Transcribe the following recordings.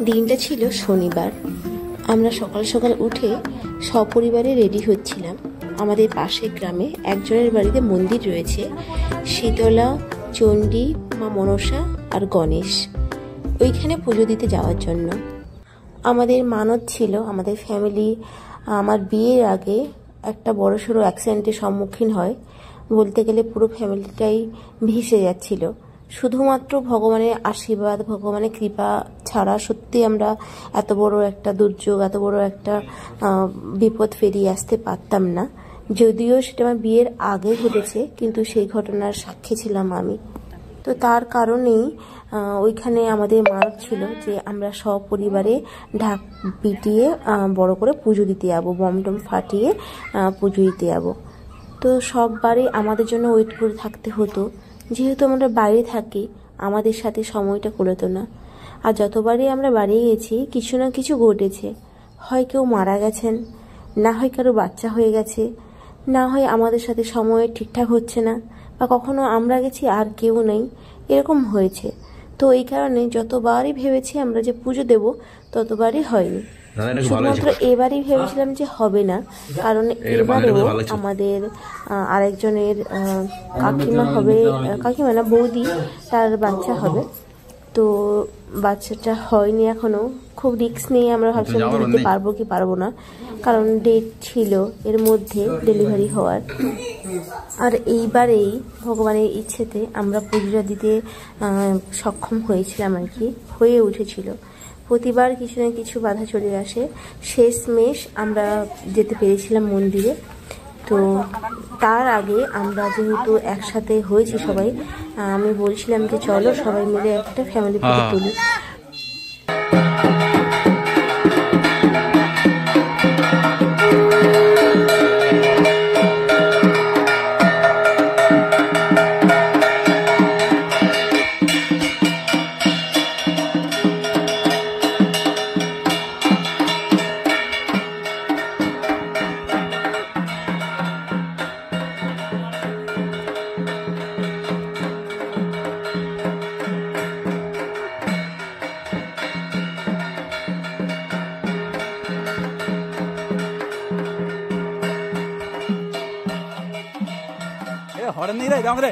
দিনটা ছিল শনিবার। আমরা সকাল সকাল উঠে সপরিবারে রেডি হচ্ছিলাম। আমাদের পাশের গ্রামে একজনের বাড়িতে মন্দির রয়েছে, শীতলা, চণ্ডী, মা মনসা আর গণেশ। ওইখানে পুজো দিতে যাওয়ার জন্য আমাদের মানত ছিল। আমাদের ফ্যামিলি আমার বিয়ের আগে একটা বড়সড় অ্যাক্সিডেন্টের সম্মুখীন হয়। বলতে গেলে পুরো ফ্যামিলিটাই ভেসে যাচ্ছিল। শুধুমাত্র ভগবানের আশীর্বাদ, ভগবানের কৃপা ছাড়া সত্যি আমরা এত বড় একটা দুর্যোগ, এত বড় একটা বিপদ ফেরিয়ে আসতে পারতাম না। যদিও সেটা আমার বিয়ের আগে ঘটেছে, কিন্তু সেই ঘটনার সাক্ষী ছিলাম আমি। তো তার কারণেই ওইখানে আমাদের মানত ছিল যে আমরা সপরিবারে ঢাক পিটিয়ে বড় করে পুজো দিতে যাবো, বমটম ফাটিয়ে পুজো দিতে যাবো। তো সববারই আমাদের জন্য ওয়েট করে থাকতে হতো। যেহেতু আমরা বাইরে থাকি, আমাদের সাথে সময়টা কুলোতো না। আর যতবারই আমরা বাড়ি গেছি কিছু না কিছু ঘটেছে। হয় কেউ মারা গেছেন, না হয় কারো বাচ্চা হয়ে গেছে, না হয় আমাদের সাথে সময় ঠিকঠাক হচ্ছে না, বা কখনো আমরা গেছি আর কেউ নেই, এরকম হয়েছে। তো এই কারণে যতবারই ভেবেছি আমরা যে পুজো দেব, ততবারই হয়নি। শুধুমাত্র এবারই ভেবেছিলাম যে হবে না, কারণ এবারেও আমাদের আরেকজনের কাকিমা হবে, কাকিমা না বৌদি, তার বাচ্চা হবে। তো বাচ্চাটা হয়নি এখনো। খুব রিস্ক নিয়ে আমরা ভাবছিলাম যে দিতে পারবো কি পারবো না, কারণ ডেট ছিল এর মধ্যে ডেলিভারি হওয়ার। আর এইবারেই ভগবানের ইচ্ছেতে আমরা পুজোটা দিতে সক্ষম হয়েছিলাম আর কি, হয়ে উঠেছিল। প্রতিবার কিছু না কিছু বাধা চলে আসে। শেষমেশ আমরা যেতে পেরেছিলাম মন্দিরে। তো তার আগে আমরা যেহেতু একসাথে হয়েছি সবাই, আমি বলছিলাম যে চলো সবাই মিলে একটা ফ্যামিলি ফটো তুলি। हॉर्न नहीं रहे दाम रे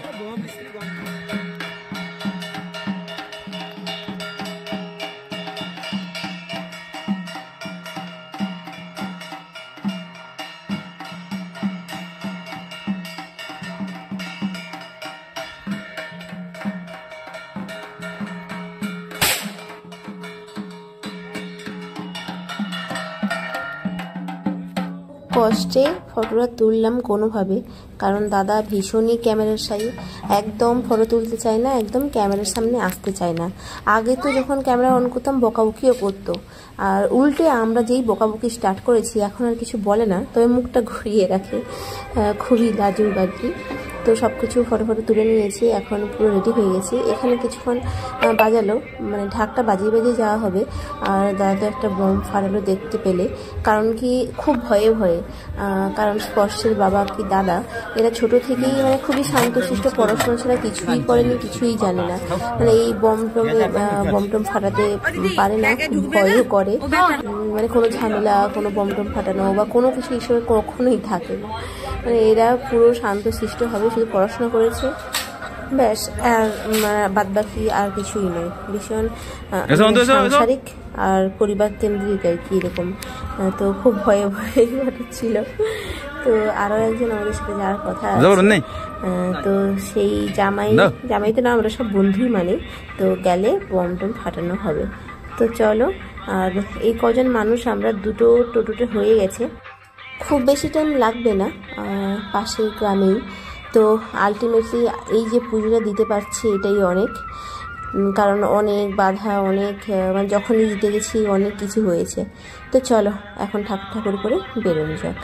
কষ্টে ফটোটা তুললাম কোনোভাবে, কারণ দাদা ভীষণই ক্যামেরার শাই, একদম ফটো তুলতে চায় না, একদম ক্যামেরার সামনে আসতে চায় না। আগে তো যখন ক্যামেরা অন করতাম বকাবকিও করতো, আর উল্টে আমরা যেই বকাবকি স্টার্ট করেছি এখন আর কিছু বলে না, তবে মুখটা ঘুরিয়ে রাখে। খুবই লাজুক আর কি। তো সব কিছু ফটো তুলে নিয়েছি, এখন পুরো রেডি হয়ে গেছি। এখানে কিছুক্ষণ বাজালো, মানে ঢাকটা বাজিয়ে বাজিয়ে যাওয়া হবে। আর দাদা তো একটা বম ফাটালো দেখতে পেলে, কারণ কি খুব ভয়ে ভয়ে, কারণ স্পর্শের বাবা কি দাদা এরা ছোট থেকেই মানে খুবই শান্তশিষ্ট, পড়াশোনা ছাড়া কিছুই করেনি, কিছুই জানে না। মানে এই বমটম ফাটাতে পারে না, ভয়ও করে। মানে কোনো ঝামেলা, কোনো বমটম ফাটানো বা কোনো কিছু হিসেবে কখনোই থাকে না। মানে এরা পুরো শান্তশিষ্ট হবে, শুধু পড়াশোনা করেছে ব্যাস, আর বাদ বাকি আর কিছুই নয়। ভীষণ সাংসারিক আর পরিবার কেন্দ্রিক আর কি এরকম। তো খুব ভয়ে ভয়ে ঘটেছিল। তো আরো একজন আমাদের সাথে যাওয়ার কথা আছে, তো সেই জামাই তো না, আমরা সব বন্ধুই মানে। তো গেলে বমটম ফাটানো হবে। তো চলো। আর এই কজন মানুষ আমরা দুটো টোটোতে হয়ে গেছে, খুব বেশি টাইম লাগবে না, পাশের গ্রামেই। তো আলটিমেটলি এই যে পুজোটা দিতে পারছি এটাই অনেক, কারণ অনেক বাধা, অনেক মানে যখনই দিতে গেছি অনেক কিছু হয়েছে। তো চলো এখন ঠাকুর ঠাকুর করে বেরোনো যাক।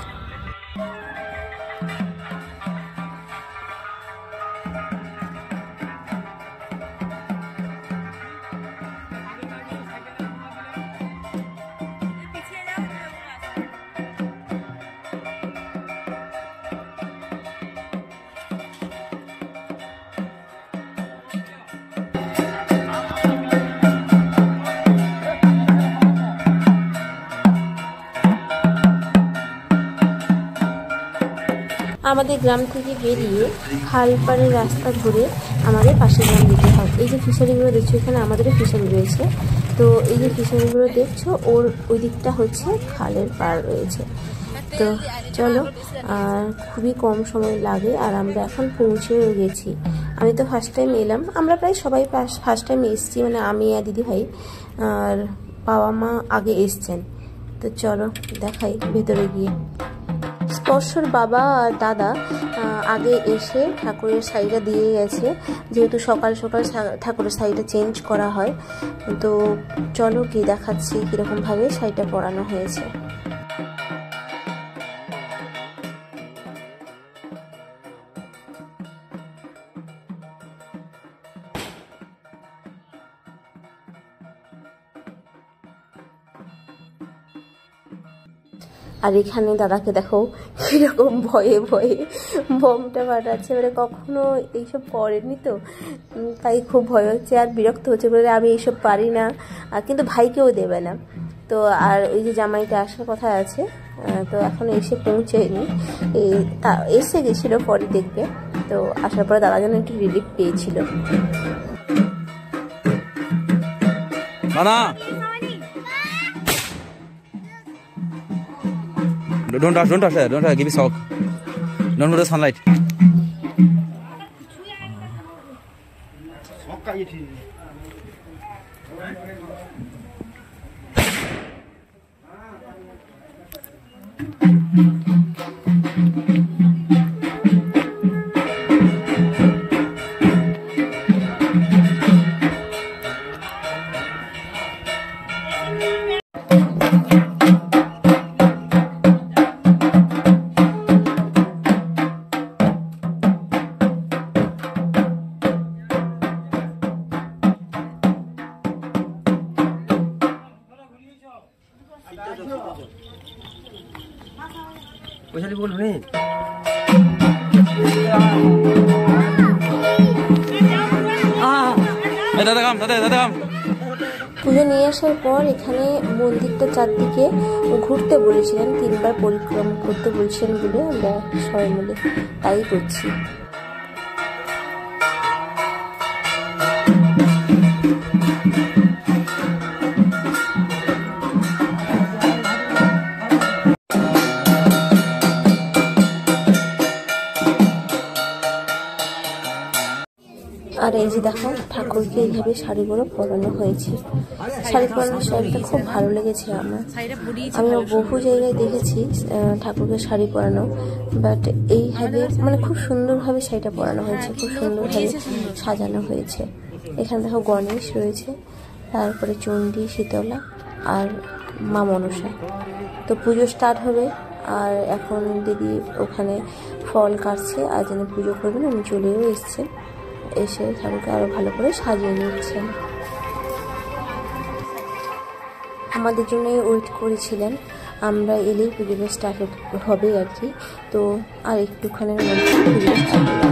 আমাদের গ্রাম থেকে বেরিয়ে খালপাড়ের রাস্তা ধরে আমাদের পাশের গ্রাম যেতে হয়। এই যে ফিশারিগুলো দেখছো, এখানে আমাদেরও ফিশারি রয়েছে। তো এই যে ফিশারিগুলো দেখছো, ওর ওই দিকটা হচ্ছে খালের পাড় রয়েছে। তো চলো, আর খুবই কম সময় লাগে, আর আমরা এখন পৌঁছেও গেছি। আমি তো ফার্স্ট টাইম এলাম, আমরা প্রায় সবাই ফার্স্ট টাইম এসেছি, মানে আমি আর দিদি ভাই, আর বাবা মা আগে এসছেন। তো চলো দেখাই ভেতরে গিয়ে। স্পর্শর বাবা আর দাদা আগে এসে ঠাকুরের শাড়িটা দিয়ে গেছে, যেহেতু সকাল সকাল ঠাকুরের শাড়িটা চেঞ্জ করা হয়। তো চলো গিয়ে দেখাচ্ছি কীরকমভাবে শাড়িটা পরানো হয়েছে। আর এখানে দাদাকে দেখো কীরকম ভয়ে ভয়ে বোমটা ফাটাচ্ছে, মানে কখনো এইসব করেনি তো, তাই খুব ভয় হচ্ছে আর বিরক্ত হচ্ছে, বলে আমি এইসব পারি না, আর কিন্তু ভাইকেও দেবে না। তো আর ওই যে জামাইটা আসার কথা আছে, তো এখন এসে পৌঁছেনি, এসে গেছিলো, পরে দেখবে। তো আসার পরে দাদা যেন একটু রিলিফ পেয়েছিল। Don't touch, give me sock. Don't go to sunlight. পুজো নিয়ে আসার পর এখানে মন্দিরটা চারদিকে ঘুরতে বলেছিলেন, 3বার পরিক্রমা করতে বলছিলেন বলে আমরা সবাই মিলে তাই করছি। আর এই যে দেখো ঠাকুরকে এইভাবে শাড়ি করে পরানো হয়েছে। শাড়ি পরানোর শাড়িটা খুব ভালো লেগেছে আমার। আমি বহু জায়গায় দেখেছি ঠাকুরকে শাড়ি পরানো, বাট এইভাবে মানে খুব সুন্দরভাবে শাড়িটা পরানো হয়েছে, খুব সুন্দরভাবে সাজানো হয়েছে। এখানে দেখো গণেশ রয়েছে, তারপরে চণ্ডী, শীতলা আর মা মনসা। তো পুজো স্টার্ট হবে, আর এখন দিদি ওখানে ফল কাটছে, আর যিনি পুজো করবেন উনি চলেও এসছেন, এসে ঠাকুরকে আরো ভালো করে সাজিয়ে নিচ্ছেন। আমাদের জন্যই ওয়েট করেছিলেন, আমরা এলেই পুজোটা স্টার্ট হবে আর কি। তো আর একটুখানির মধ্যে পুজোটা স্টার্ট হবে।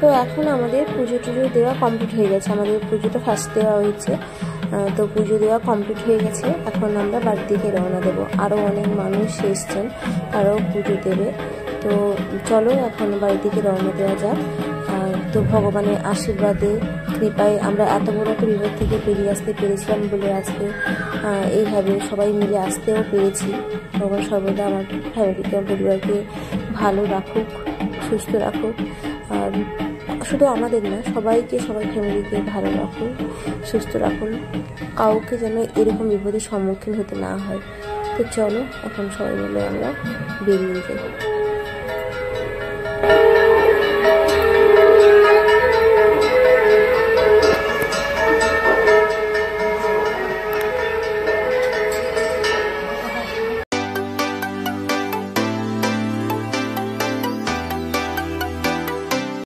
তো এখন আমাদের পুজো টুজো দেওয়া কমপ্লিট হয়ে গেছে, আমাদের পুজোটা ফার্স্ট দেওয়া হয়েছে। তো পুজো দেওয়া কমপ্লিট হয়ে গেছে, এখন আমরা বাড়ির দিকে রওনা দেবো। আরও অনেক মানুষ এসছেন, তারাও পুজো দেবে। তো চলো এখন বাড়ির দিকে রওনা দেওয়া যাক। তো ভগবানের আশীর্বাদে কৃপায় আমরা এত বড় একটা বিপদ থেকে বেরিয়ে আসতে পেরেছিলাম বলে আজকে এইভাবে সবাই মিলে আসতেও পেরেছি। ভগবান সর্বদা আমার ফ্যামিলিকে, আমার পরিবারকে ভালো রাখুক, সুস্থ রাখুক। আর শুধু আমাদের না, সবাই ফ্যামিলিকে ভালো রাখুন, সুস্থ রাখুন, কাউকে যেন এরকম বিপদের সম্মুখীন হতে না হয়। তো চলো এখন সবাই মিলে আমরা বেরিয়ে যাই।